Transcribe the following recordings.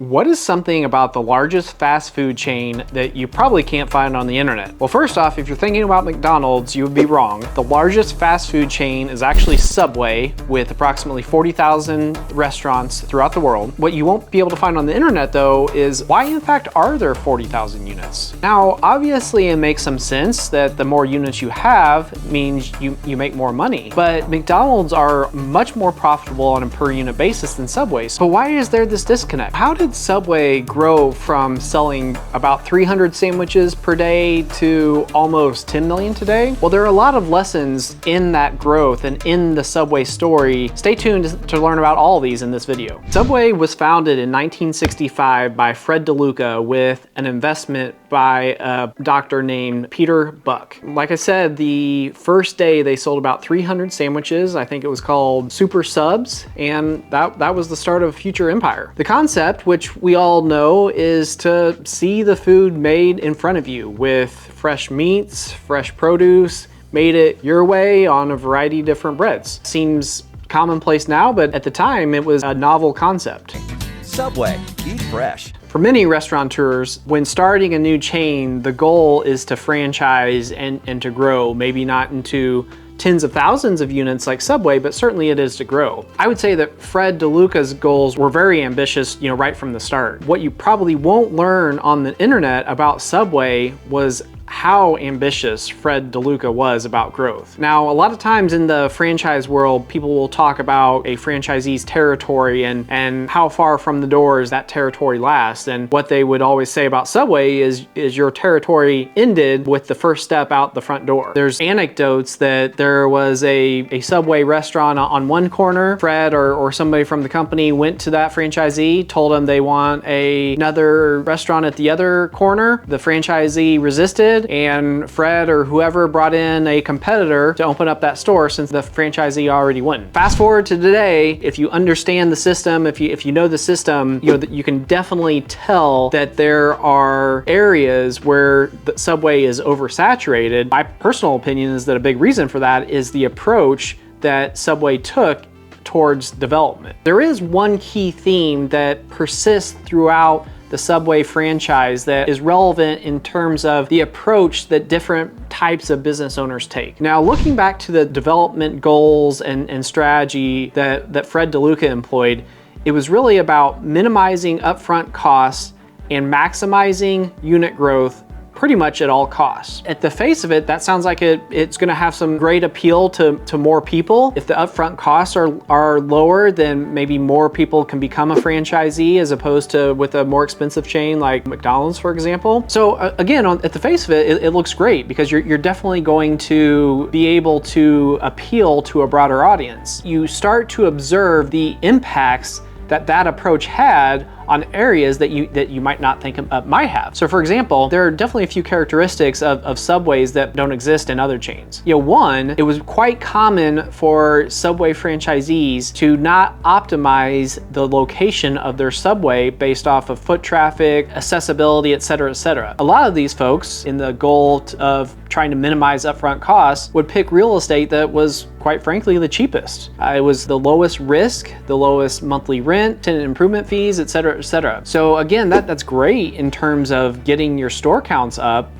What is something about the largest fast food chain that you probably can't find on the internet? Well, first off, if you're thinking about McDonald's, you would be wrong. The largest fast food chain is actually Subway, with approximately 40,000 restaurants throughout the world. What you won't be able to find on the internet, though, is why in fact are there 40,000 units? Now, obviously it makes some sense that the more units you have means you make more money, but McDonald's are much more profitable on a per unit basis than Subway's. But why is there this disconnect? How did Subway grow from selling about 300 sandwiches per day to almost 10 million today? Well, there are a lot of lessons in that growth and in the Subway story. Stay tuned to learn about all of these in this video. Subway was founded in 1965 by Fred DeLuca with an investment by a doctor named Peter Buck. Like I said, the first day they sold about 300 sandwiches. I think it was called Super Subs, and that was the start of a future empire. The concept, which we all know, is to see the food made in front of you with fresh meats, fresh produce, made it your way on a variety of different breads. Seems commonplace now, but at the time it was a novel concept. Subway, eat fresh. For many restaurateurs, when starting a new chain, the goal is to franchise and to grow, maybe not into tens of thousands of units like Subway, but certainly it is to grow. I would say that Fred DeLuca's goals were very ambitious, right from the start. What you probably won't learn on the internet about Subway was how ambitious Fred DeLuca was about growth. Now, a lot of times in the franchise world, people will talk about a franchisee's territory and how far from the doors that territory lasts. And what they would always say about Subway is your territory ended with the first step out the front door. There's anecdotes that there was a Subway restaurant on one corner. Fred or somebody from the company went to that franchisee, told them they want another restaurant at the other corner. The franchisee resisted, and Fred or whoever brought in a competitor to open up that store since the franchisee already won. Fast forward to today, if you understand the system, if you know the system, you can definitely tell that there are areas where the Subway is oversaturated. My personal opinion is that a big reason for that is the approach that Subway took towards development. There is one key theme that persists throughout the Subway franchise that is relevant in terms of the approach that different types of business owners take. Now, looking back to the development goals and strategy that Fred DeLuca employed, it was really about minimizing upfront costs and maximizing unit growth pretty much at all costs. At the face of it, that sounds like it's gonna have some great appeal to more people. If the upfront costs are lower, then maybe more people can become a franchisee as opposed to with a more expensive chain like McDonald's, for example. So again, at the face of it, it looks great because you're definitely going to be able to appeal to a broader audience. You start to observe the impacts that approach had on areas that you might not think might have. So for example, there are definitely a few characteristics of Subways that don't exist in other chains. One, it was quite common for Subway franchisees to not optimize the location of their Subway based off of foot traffic, accessibility, et cetera, et cetera. A lot of these folks, in the goal of trying to minimize upfront costs, would pick real estate that was, quite frankly, the cheapest. It was the lowest risk, the lowest monthly rent, tenant improvement fees, et cetera, et cetera. So again, that's great in terms of getting your store counts up,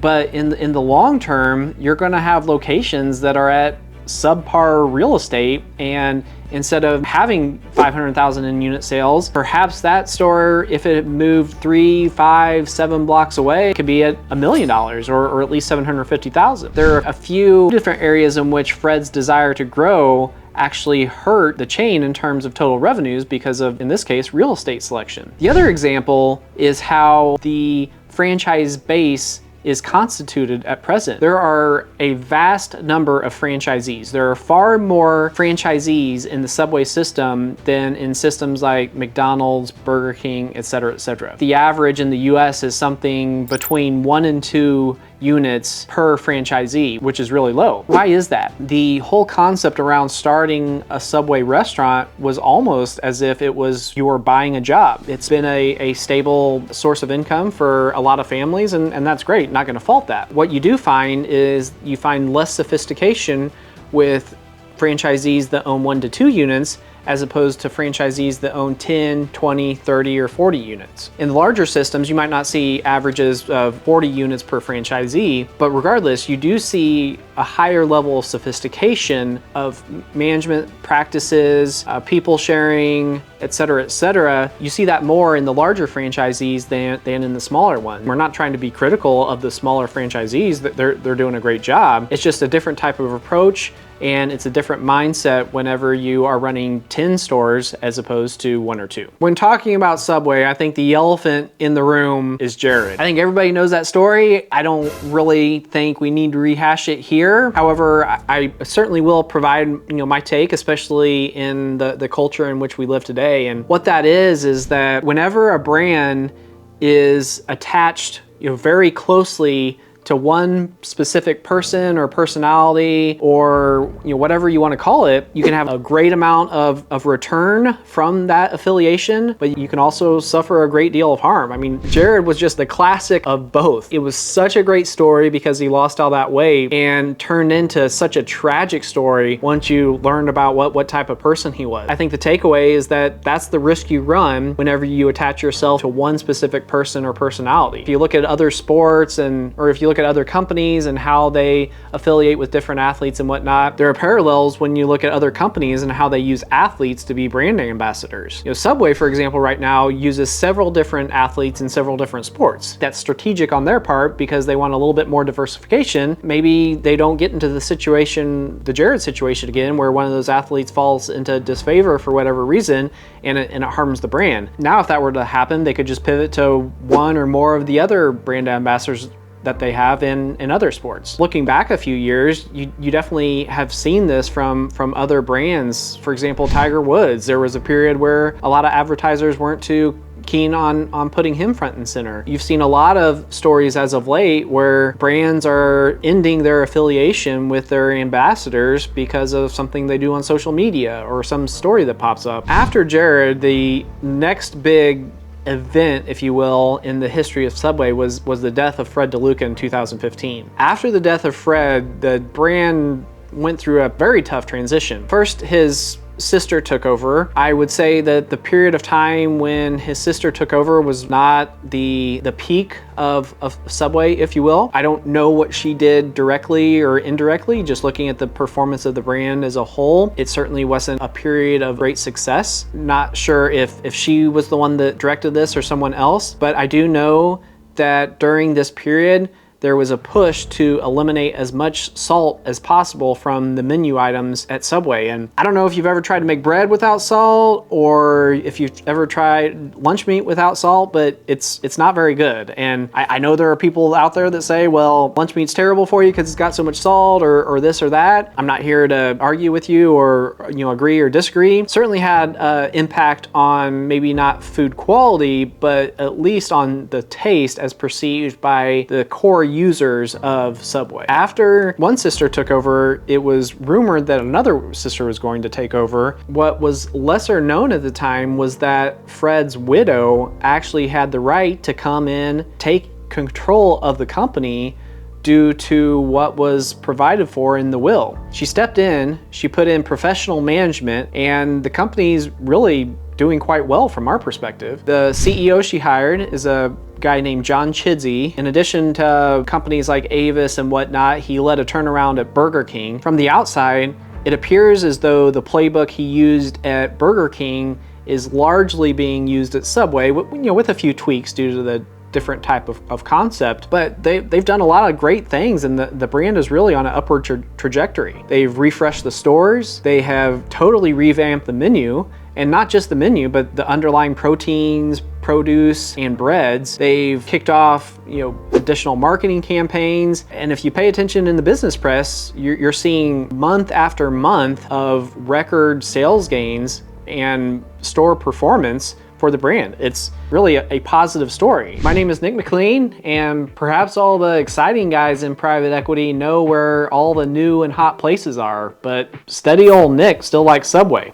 but in the long term, you're gonna have locations that are at subpar real estate, and instead of having 500,000 in unit sales, perhaps that store, if it moved 3, 5, 7 blocks away, could be at $1 million or at least 750,000. There are a few different areas in which Fred's desire to grow actually hurt the chain in terms of total revenues because of, in this case, real estate selection. The other example is how the franchise base is constituted at present. There are a vast number of franchisees. There are far more franchisees in the Subway system than in systems like McDonald's, Burger King, et cetera, et cetera. The average in the US is something between 1 and 2 units per franchisee, which is really low. Why is that? The whole concept around starting a Subway restaurant was almost as if it was you were buying a job. It's been a stable source of income for a lot of families, and that's great, not gonna fault that. What you do find is you find less sophistication with franchisees that own 1 to 2 units as opposed to franchisees that own 10, 20, 30, or 40 units. In the larger systems, you might not see averages of 40 units per franchisee, but regardless, you do see a higher level of sophistication of management practices, people sharing, et cetera, you see that more in the larger franchisees than in the smaller ones. We're not trying to be critical of the smaller franchisees, that they're doing a great job. It's just a different type of approach, and it's a different mindset whenever you are running 10 stores as opposed to 1 or 2. When talking about Subway, I think the elephant in the room is Jared. I think everybody knows that story. I don't really think we need to rehash it here. However, I certainly will provide my take, especially in the culture in which we live today. And what that is that whenever a brand is attached very closely to one specific person or personality, or whatever you want to call it, you can have a great amount of return from that affiliation, but you can also suffer a great deal of harm. I mean, Jared was just the classic of both. It was such a great story because he lost all that weight and turned into such a tragic story once you learned about what type of person he was. I think the takeaway is that that's the risk you run whenever you attach yourself to one specific person or personality. If you look at other sports or if you look at other companies and how they affiliate with different athletes and whatnot, there are parallels when you look at other companies and how they use athletes to be brand ambassadors. Subway, for example, right now uses several different athletes in several different sports. That's strategic on their part because they want a little bit more diversification. Maybe they don't get into the Jared situation again, where one of those athletes falls into disfavor for whatever reason, and it harms the brand. Now, if that were to happen, they could just pivot to one or more of the other brand ambassadors that they have in other sports. Looking back a few years, you definitely have seen this from other brands. For example, Tiger Woods. There was a period where a lot of advertisers weren't too keen on putting him front and center. You've seen a lot of stories as of late where brands are ending their affiliation with their ambassadors because of something they do on social media or some story that pops up. After Jared, the next big event, if you will, in the history of Subway was the death of Fred DeLuca in 2015. After the death of Fred, the brand went through a very tough transition. First, his sister took over. I would say that the period of time when his sister took over was not the peak of Subway, if you will. I don't know what she did directly or indirectly, just looking at the performance of the brand as a whole. It certainly wasn't a period of great success. Not sure if she was the one that directed this or someone else, but I do know that during this period, there was a push to eliminate as much salt as possible from the menu items at Subway. And I don't know if you've ever tried to make bread without salt or if you've ever tried lunch meat without salt, but it's not very good. And I know there are people out there that say, well, lunch meat's terrible for you because it's got so much salt or this or that. I'm not here to argue with you or agree or disagree. Certainly had impact on maybe not food quality, but at least on the taste as perceived by the core users of Subway. After one sister took over, it was rumored that another sister was going to take over. What was lesser known at the time was that Fred's widow actually had the right to come in, take control of the company due to what was provided for in the will. She stepped in, she put in professional management, and the company's really doing quite well from our perspective. The CEO she hired is a guy named John Chidsey. In addition to companies like Avis and whatnot, he led a turnaround at Burger King. From the outside, it appears as though the playbook he used at Burger King is largely being used at Subway, with a few tweaks due to the different type of concept, but they've done a lot of great things, and the brand is really on an upward trajectory. They've refreshed the stores, they have totally revamped the menu, and not just the menu, but the underlying proteins, produce, and breads. They've kicked off, additional marketing campaigns, and if you pay attention in the business press, you're seeing month after month of record sales gains and store performance for the brand. It's really a positive story. My name is Nick McLean, and perhaps all the exciting guys in private equity know where all the new and hot places are, but steady old Nick still likes Subway.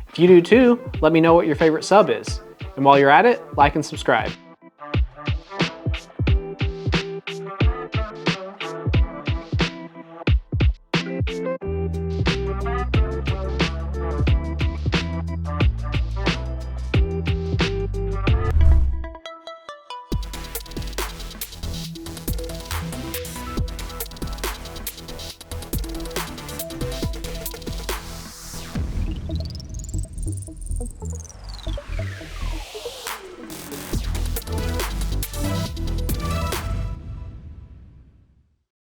If you do too, let me know what your favorite sub is. And while you're at it, like and subscribe.